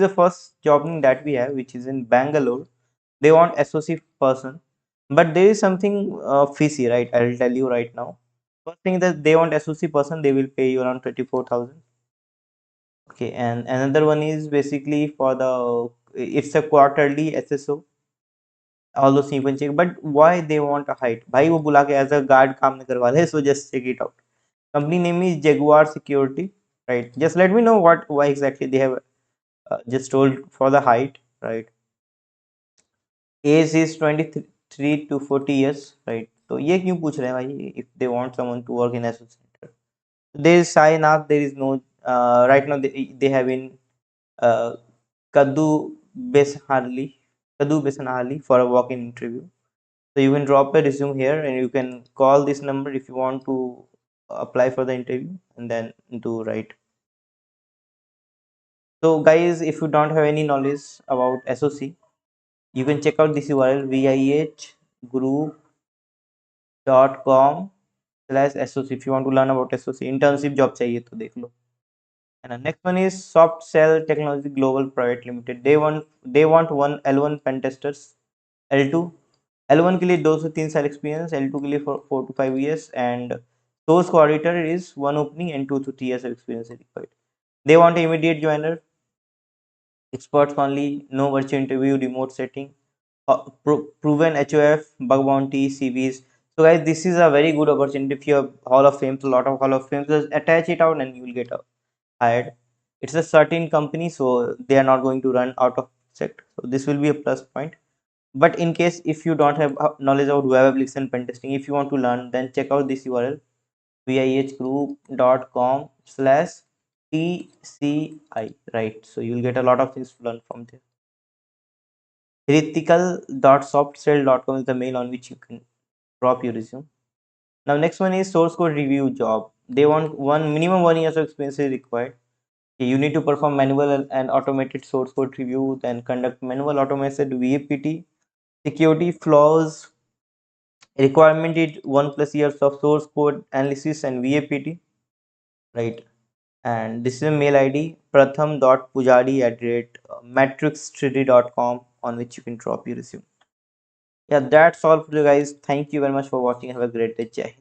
the first job that we have, which is in Bangalore. They want SOC person, but there is something fishy, right? I'll tell you right now. First thing that they want SOC person, they will pay you around 24,000. Okay, and another one is basically for the it's a quarterly SSO. All those you can check, but why they want a height? भाई वो बुला के as a guard काम नहीं करवा रहे, so just check it out. Company name is Jaguar Security, right? Just let me know why exactly they have just told for the height, right? Age is 23 to 40 years, right? तो ये क्यों पूछ रहे हैं भाई? If they want someone to work in associate, there is Sainath, there is no right now they have in uh, Kaddu Besharli, Kaddu Besharli for a walk-in interview. So you can drop a resume here and you can call this number if you want to apply for the interview and then do right. So guys, if you don't have any knowledge about SOC, you can check out this URL viehgroup.com/SOC if you want to learn about SOC. Internship job चाहिए तो देख लो. And the next one is Soft Cell Technology Global Private Limited. They want one L1 pen testers, L2 L1 के लिए 2 से 3 साल experience, L2 के लिए 4 to 5 years, and source coordinator is one opening and 2 to 3 years of experience is required. They want an immediate joiner, experts only, no virtual interview, remote setting, proven HOF, bug bounty, CVs. So guys, this is a very good opportunity. If you have Hall of Fame, a lot of Hall of Fame, just attach it out and you will get hired. It's a certain company, so they are not going to run out of sect. So this will be a plus point. But in case if you don't have knowledge about web application pen testing, if you want to learn, then check out this URL viehgroup.com/TCI, right? So you'll get a lot of things to learn from there. Hritical.softcell.com is the mail on which you can drop your resume. Now next one is source code review job. They want minimum 1 year of experience is required. You need to perform manual and automated source code review, then conduct manual automated VAPT, security flaws. Requirement is 1+ years of source code analysis and VAPT, right? And this is a mail ID pratham.pujari@matrix3d.com on which you can drop your resume. Yeah, that's all for you guys. Thank you very much for watching. Have a great day. Jai Hind.